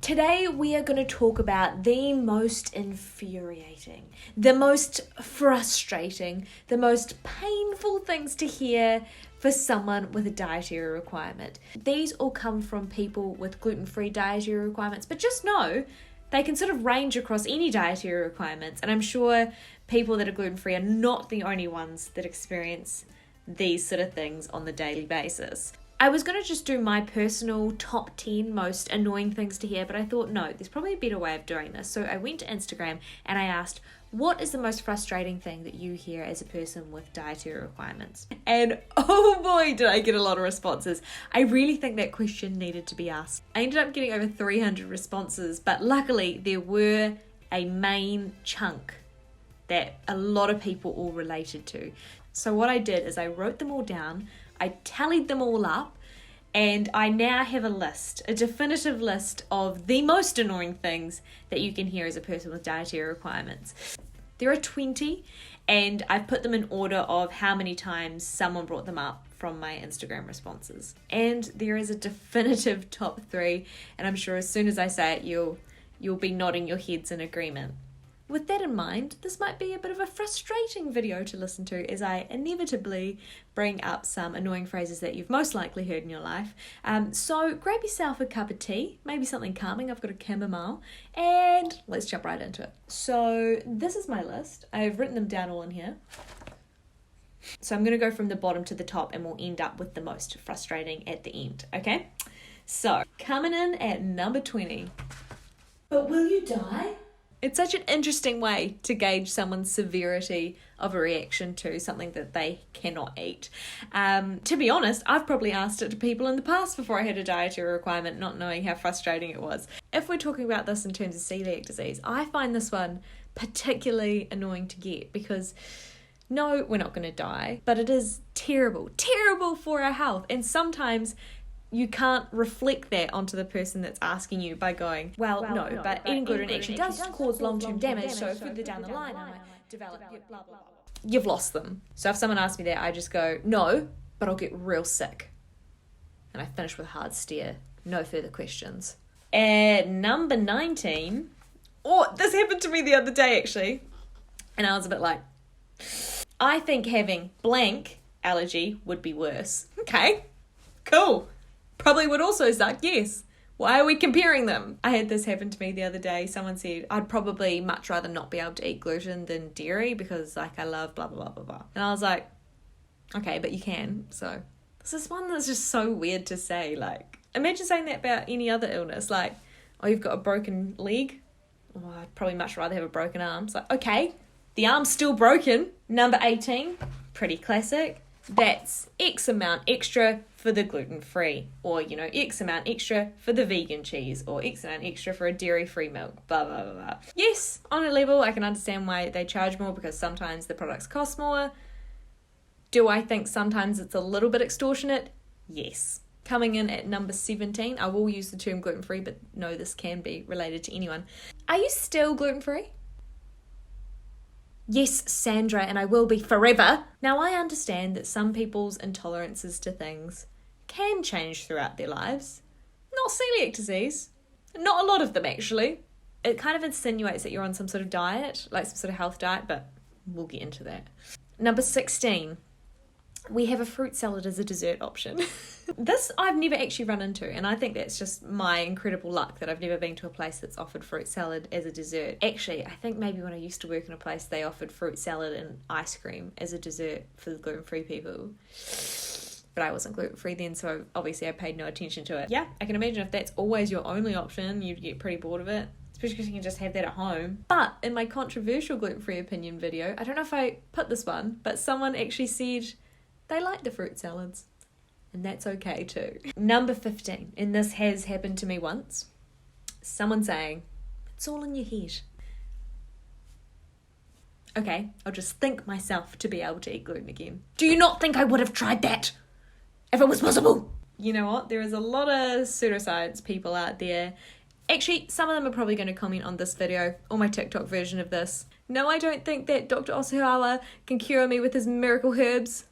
Today we are going to talk about the most infuriating, the most frustrating, the most painful things to hear for someone with a dietary requirement. These all come from people with gluten-free dietary requirements, but just know they can sort of range across any dietary requirements, and I'm sure people that are gluten-free are not the only ones that experience these sort of things on the daily basis. I was going to just do my personal top 10 most annoying things to hear, but I thought, no, there's probably a better way of doing this. So I went to Instagram and I asked, what is the most frustrating thing that you hear as a person with dietary requirements? And oh boy, did I get a lot of responses. I really think that question needed to be asked. I ended up getting over 300 responses, but luckily there were a main chunk that a lot of people all related to. So what I did is I wrote them all down, I tallied them all up, and I now have a list, a definitive list of the most annoying things that you can hear as a person with dietary requirements. There are 20, and I've put them in order of how many times someone brought them up from my Instagram responses. And there is a definitive top 3, and I'm sure as soon as I say it, you'll be nodding your heads in agreement. With that in mind, this might be a bit of a frustrating video to listen to as I inevitably bring up some annoying phrases that you've most likely heard in your life. So grab yourself a cup of tea, maybe something calming. I've got a chamomile, and let's jump right into it. So this is my list. I've written them down all in here. So I'm going to go from the bottom to the top and we'll end up with the most frustrating at the end, okay? So coming in at number 20. But will you die? It's such an interesting way to gauge someone's severity of a reaction to something that they cannot eat. To be honest, I've probably asked it to people in the past before I had a dietary requirement, not knowing how frustrating it was. If we're talking about this in terms of celiac disease, I find this one particularly annoying to get because no, we're not going to die, but it is terrible for our health. And sometimes you can't reflect that onto the person that's asking you by going, well, no, but eating gluten actually does cause long-term damage, so further down the line I might develop blah, blah, blah. You've lost them. So if someone asks me that, I just go, no, but I'll get real sick. And I finish with a hard stare. No further questions. At number 19, this happened to me the other day actually, and I was a bit like, I think having blank allergy would be worse. Okay, cool. Probably would also suck, yes. Why are we comparing them? I had this happen to me the other day. Someone said, I'd probably much rather not be able to eat gluten than dairy because I love blah, blah, blah, blah, blah. And I was like, okay, but you can. So this is one that's just so weird to say. Like, imagine saying that about any other illness. Like, oh, you've got a broken leg? Oh, I'd probably much rather have a broken arm. It's like, okay, the arm's still broken. Number 18, pretty classic. That's X amount extra for the gluten-free, or, X amount extra for the vegan cheese, or X amount extra for a dairy-free milk, blah, blah, blah, blah. Yes, on a level, I can understand why they charge more because sometimes the products cost more. Do I think sometimes it's a little bit extortionate? Yes. Coming in at number 17, I will use the term gluten-free, but no, this can be related to anyone. Are you still gluten-free? Yes, Sandra, and I will be forever. Now, I understand that some people's intolerances to things can change throughout their lives. Not celiac disease. Not a lot of them, actually. It kind of insinuates that you're on some sort of diet, like some sort of health diet, but we'll get into that. Number 16. We have a fruit salad as a dessert option. This I've never actually run into, and I think that's just my incredible luck that I've never been to a place that's offered fruit salad as a dessert. Actually, I think maybe when I used to work in a place, they offered fruit salad and ice cream as a dessert for the gluten-free people. But I wasn't gluten-free then, so obviously I paid no attention to it. Yeah, I can imagine if that's always your only option, you'd get pretty bored of it. Especially because you can just have that at home. But in my controversial gluten-free opinion video, I don't know if I put this one, but someone actually said they like the fruit salads. And that's okay too. Number 15, and this has happened to me once. Someone saying, it's all in your head. Okay, I'll just think myself to be able to eat gluten again. Do you not think I would have tried that if it was possible? You know what? There is a lot of pseudoscience people out there. Actually, some of them are probably going to comment on this video or my TikTok version of this. No, I don't think that Dr. Osahawa can cure me with his miracle herbs.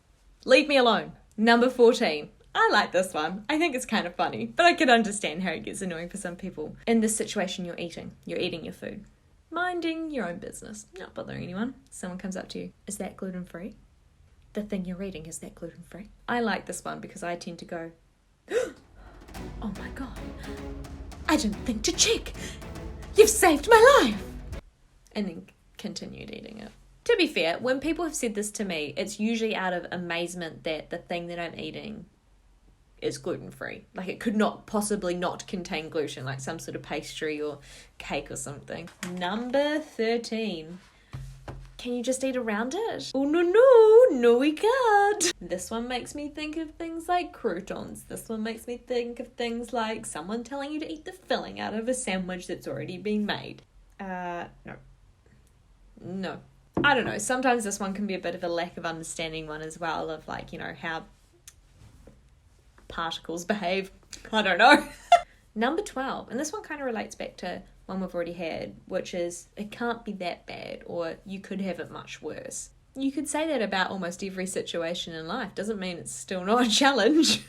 Leave me alone. Number 14. I like this one. I think it's kind of funny, but I can understand how it gets annoying for some people. In this situation, you're eating your food. Minding your own business, not bothering anyone. Someone comes up to you, is that gluten free? The thing you're eating, is that gluten free? I like this one because I tend to go, oh my God, I didn't think to check. You've saved my life. And then continued eating it. To be fair, when people have said this to me, it's usually out of amazement that the thing that I'm eating is gluten-free. Like, it could not possibly not contain gluten, like some sort of pastry or cake or something. Number 13. Can you just eat around it? Oh, no, we can't. This one makes me think of things like croutons. This one makes me think of things like someone telling you to eat the filling out of a sandwich that's already been made. No. I don't know. Sometimes this one can be a bit of a lack of understanding one as well, of like, how particles behave. I don't know. Number 12. And this one kind of relates back to one we've already had, which is it can't be that bad, or you could have it much worse. You could say that about almost every situation in life. Doesn't mean it's still not a challenge.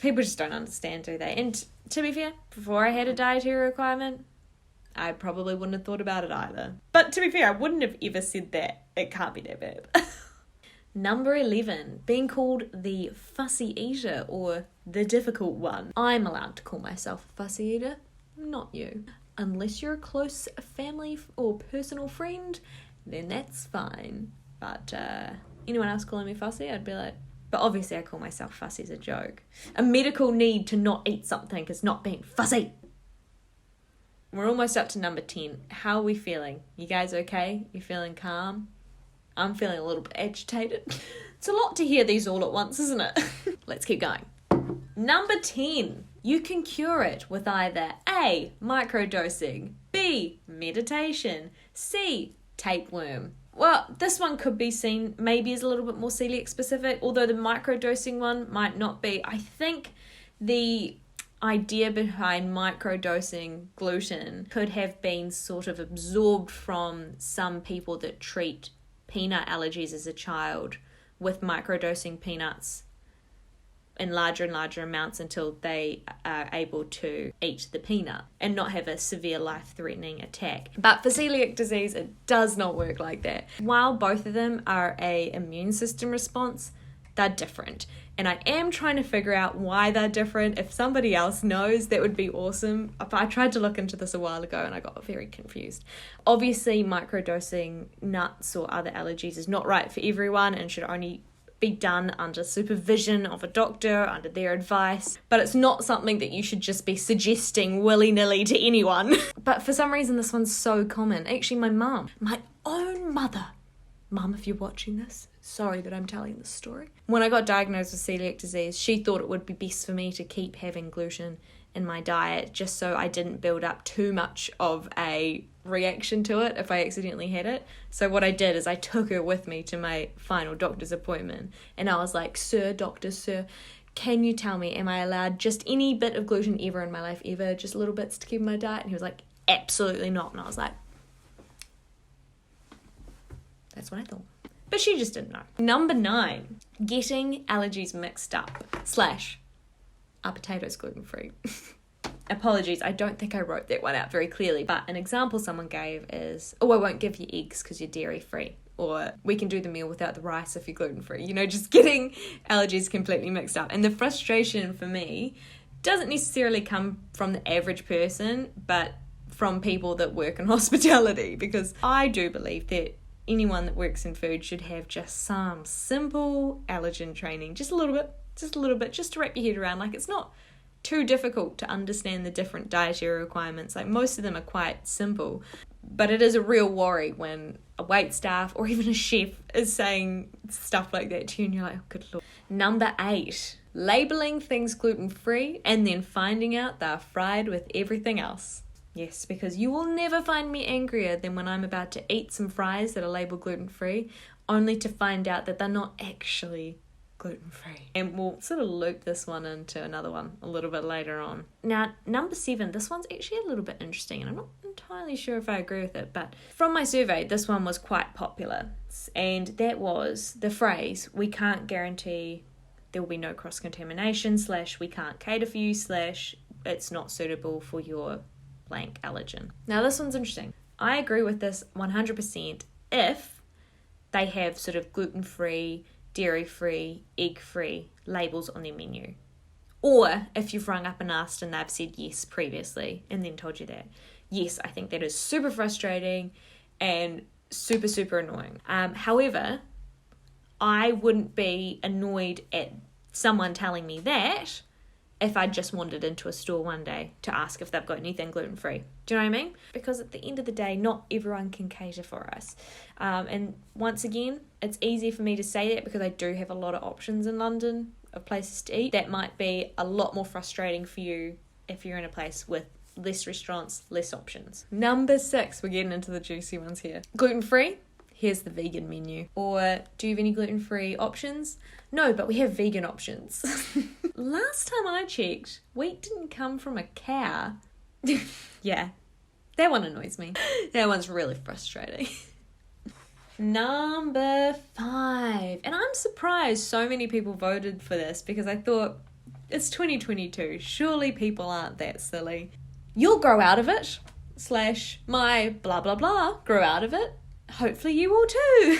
People just don't understand, do they? And to be fair, before I had a dietary requirement, I probably wouldn't have thought about it either. But to be fair, I wouldn't have ever said that it can't be that bad. Number 11, being called the fussy eater or the difficult one. I'm allowed to call myself a fussy eater, not you. Unless you're a close family or personal friend, then that's fine. But anyone else calling me fussy, I'd be like, but obviously I call myself fussy as a joke. A medical need to not eat something is not being fussy. We're almost up to number 10. How are we feeling? You guys okay? You feeling calm? I'm feeling a little bit agitated. It's a lot to hear these all at once, isn't it? Let's keep going. Number 10. You can cure it with either A, microdosing, B, meditation, C, tapeworm. Well, this one could be seen maybe as a little bit more celiac specific, although the microdosing one might not be. I think the idea behind microdosing gluten could have been sort of absorbed from some people that treat peanut allergies as a child with microdosing peanuts in larger and larger amounts until they are able to eat the peanut and not have a severe life-threatening attack. But for celiac disease, it does not work like that. While both of them are an immune system response, they're different. And I am trying to figure out why they're different. If somebody else knows, that would be awesome. I tried to look into this a while ago and I got very confused. Obviously, microdosing nuts or other allergies is not right for everyone and should only be done under supervision of a doctor, under their advice. But it's not something that you should just be suggesting willy-nilly to anyone. But for some reason, this one's so common. Actually, my own mother, Mum, if you're watching this, sorry that I'm telling this story. When I got diagnosed with celiac disease, she thought it would be best for me to keep having gluten in my diet just so I didn't build up too much of a reaction to it if I accidentally had it. So what I did is I took her with me to my final doctor's appointment and I was like, Doctor, can you tell me, am I allowed just any bit of gluten ever in my life, ever, just little bits to keep in my diet? And he was like, absolutely not. And I was like, that's what I thought. But she just didn't know. Number 9, getting allergies mixed up / are potatoes gluten-free? Apologies, I don't think I wrote that one out very clearly, but an example someone gave is, I won't give you eggs because you're dairy-free, or we can do the meal without the rice if you're gluten-free. Just getting allergies completely mixed up. And the frustration for me doesn't necessarily come from the average person, but from people that work in hospitality, because I do believe that anyone that works in food should have just some simple allergen training, just a little bit, just to wrap your head around. Like, it's not too difficult to understand the different dietary requirements. Like, most of them are quite simple, but it is a real worry when a wait staff or even a chef is saying stuff like that to you and you're like, oh, good Lord. Number 8, labeling things gluten-free and then finding out they're fried with everything else. Yes, because you will never find me angrier than when I'm about to eat some fries that are labelled gluten-free, only to find out that they're not actually gluten-free. And we'll sort of loop this one into another one a little bit later on. Now, number 7, this one's actually a little bit interesting, and I'm not entirely sure if I agree with it, but from my survey, this one was quite popular. And that was the phrase, we can't guarantee there will be no cross-contamination / we can't cater for you / it's not suitable for your blank allergen. Now this one's interesting. I agree with this 100% if they have sort of gluten-free, dairy-free, egg-free labels on their menu. Or if you've rung up and asked and they've said yes previously and then told you that. Yes, I think that is super frustrating and super, super annoying. However, I wouldn't be annoyed at someone telling me that if I just wandered into a store one day to ask if they've got anything gluten-free. Do you know what I mean? Because at the end of the day, not everyone can cater for us. And once again, it's easy for me to say that because I do have a lot of options in London of places to eat. That might be a lot more frustrating for you if you're in a place with less restaurants, less options. Number 6, we're getting into the juicy ones here. Gluten-free. Here's the vegan menu. Or do you have any gluten-free options? No, but we have vegan options. Last time I checked, wheat didn't come from a cow. Yeah, that one annoys me. That one's really frustrating. Number 5. And I'm surprised so many people voted for this because I thought, it's 2022. Surely people aren't that silly. You'll grow out of it. / my blah blah blah grow out of it. Hopefully you will too.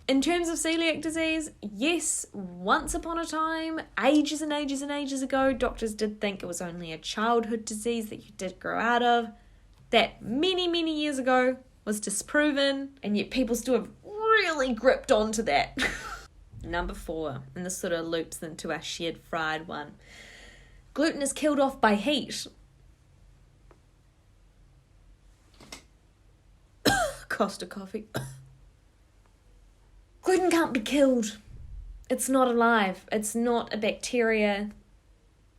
In terms of celiac disease, yes, once upon a time, ages and ages and ages ago, doctors did think it was only a childhood disease that you did grow out of. That many, many years ago was disproven, and yet people still have really gripped onto that. Number 4, and this sort of loops into our shared fried one. Gluten is killed off by heat. Costa coffee. Gluten can't be killed. It's not alive. It's not a bacteria.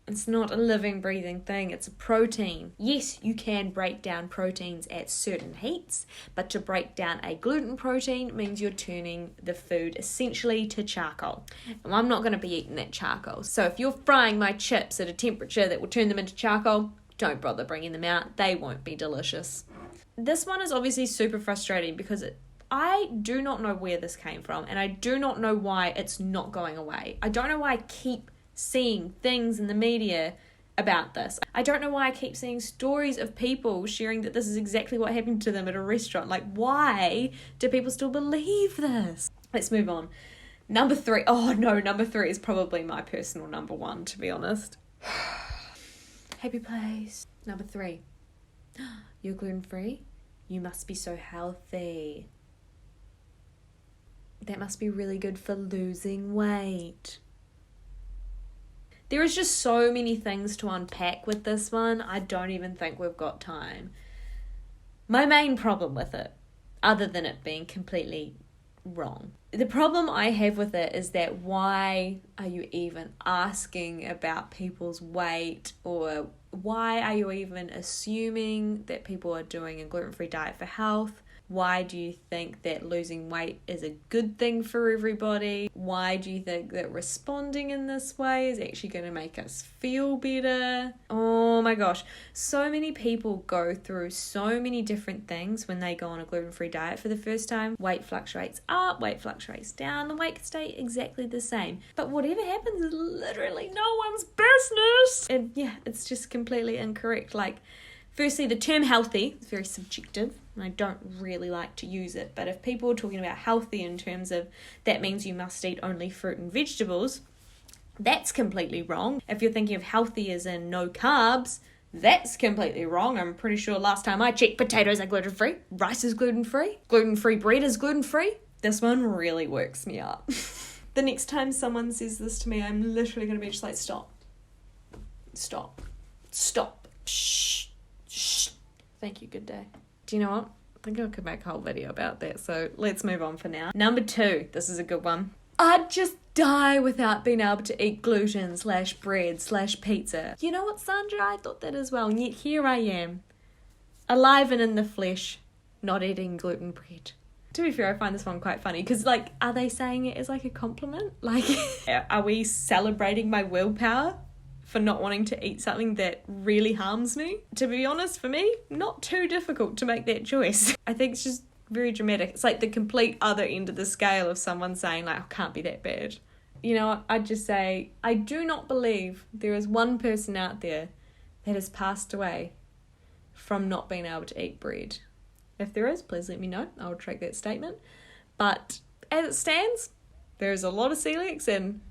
It's not a living, breathing thing. It's a protein. Yes, you can break down proteins at certain heats, but to break down a gluten protein means you're turning the food essentially to charcoal. And I'm not going to be eating that charcoal. So if you're frying my chips at a temperature that will turn them into charcoal, don't bother bringing them out. They won't be delicious. This one is obviously super frustrating because I do not know where this came from, and I do not know why it's not going away. I don't know why I keep seeing things in the media about this. I don't know why I keep seeing stories of people sharing that this is exactly what happened to them at a restaurant. Like, why do people still believe this? Let's move on. Number 3. Oh no, number 3 is probably my personal number 1, to be honest. Happy place. Number 3. You're gluten-free? You must be so healthy. That must be really good for losing weight. There is just so many things to unpack with this one. I don't even think we've got time. My main problem with it, other than it being completely wrong, the problem I have with it is that why are you even asking about people's weight, or why are you even assuming that people are doing a gluten-free diet for health? Why do you think that losing weight is a good thing for everybody? Why do you think that responding in this way is actually going to make us feel better? Oh my gosh. So many people go through so many different things when they go on a gluten-free diet for the first time. Weight fluctuates up, weight fluctuates down, the weight can stay exactly the same. But whatever happens is literally no one's business. And yeah, it's just completely incorrect. Like, firstly, the term healthy is very subjective, and I don't really like to use it. But if people are talking about healthy in terms of that means you must eat only fruit and vegetables, that's completely wrong. If you're thinking of healthy as in no carbs, that's completely wrong. I'm pretty sure last time I checked, potatoes are gluten-free, rice is gluten-free, gluten-free bread is gluten-free. This one really works me up. The next time someone says this to me, I'm literally going to be just like, stop. Shh. Thank you, good day. Do you know what? I think I could make a whole video about that, so let's move on for now. Number 2, this is a good one. I'd just die without being able to eat gluten / bread / pizza. You know what, Sandra? I thought that as well, and yet here I am, alive and in the flesh, not eating gluten bread. To be fair, I find this one quite funny, because, like, are they saying it as, like, a compliment? Like, are we celebrating my willpower for not wanting to eat something that really harms me? To be honest, for me, not too difficult to make that choice. I think it's just very dramatic. It's like the complete other end of the scale of someone saying, like, oh, can't be that bad. you know what, I'd just say, I do not believe there is one person out there that has passed away from not being able to eat bread. If there is, please let me know. I'll retract that statement. But as it stands, there's a lot of celiacs and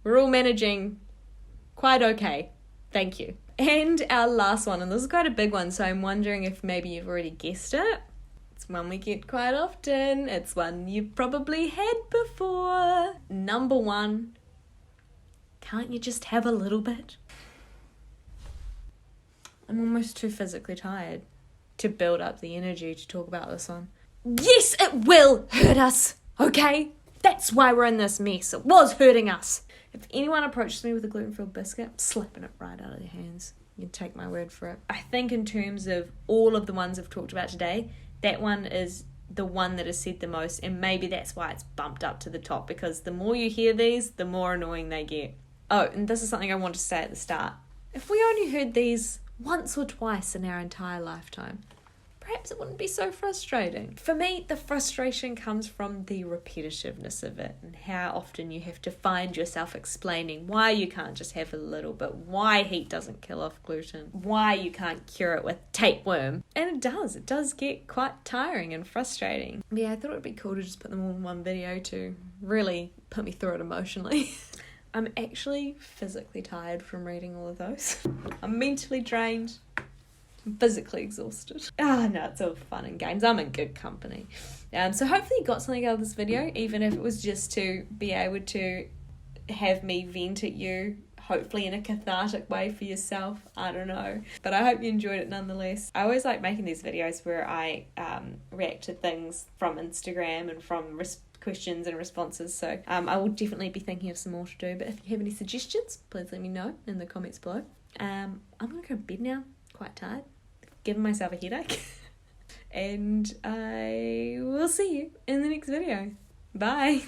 we're all managing quite okay. Thank you. And our last one, and this is quite a big one, so I'm wondering if maybe you've already guessed it. It's one we get quite often. It's one you've probably had before. Number 1, can't you just have a little bit? I'm almost too physically tired to build up the energy to talk about this one. Yes, it will hurt us, okay? That's why we're in this mess. It was hurting us. If anyone approaches me with a gluten-free biscuit, I'm slapping it right out of their hands. You can take my word for it. I think in terms of all of the ones I've talked about today, that one is the one that is said the most, and maybe that's why it's bumped up to the top, because the more you hear these, the more annoying they get. Oh, and this is something I want to say at the start. If we only heard these once or twice in our entire lifetime, perhaps it wouldn't be so frustrating. For me, the frustration comes from the repetitiveness of it and how often you have to find yourself explaining why you can't just have a little bit, why heat doesn't kill off gluten, why you can't cure it with tapeworm. And it does get quite tiring and frustrating. Yeah, I thought it would be cool to just put them all in one video to really put me through it emotionally. I'm actually physically tired from reading all of those. I'm mentally drained. I'm physically exhausted. No, it's all fun and games. I'm in good company. So hopefully you got something out of this video, even if it was just to be able to have me vent at you, hopefully in a cathartic way for yourself. I don't know. But I hope you enjoyed it nonetheless. I always like making these videos where I react to things from Instagram and from questions and responses, so I will definitely be thinking of some more to do, but if you have any suggestions, please let me know in the comments below. I'm gonna go to bed now, quite tired, giving myself a headache, and I will see you in the next video. Bye.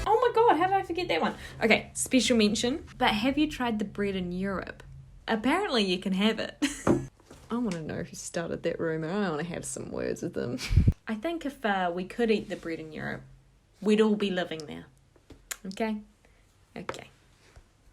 Oh my god, how did I forget that one? Okay, special mention, but have you tried the bread in Europe? Apparently you can have it. I want to know who started that rumour. I want to have some words with them. I think if we could eat the bread in Europe, we'd all be living there. Okay? Okay.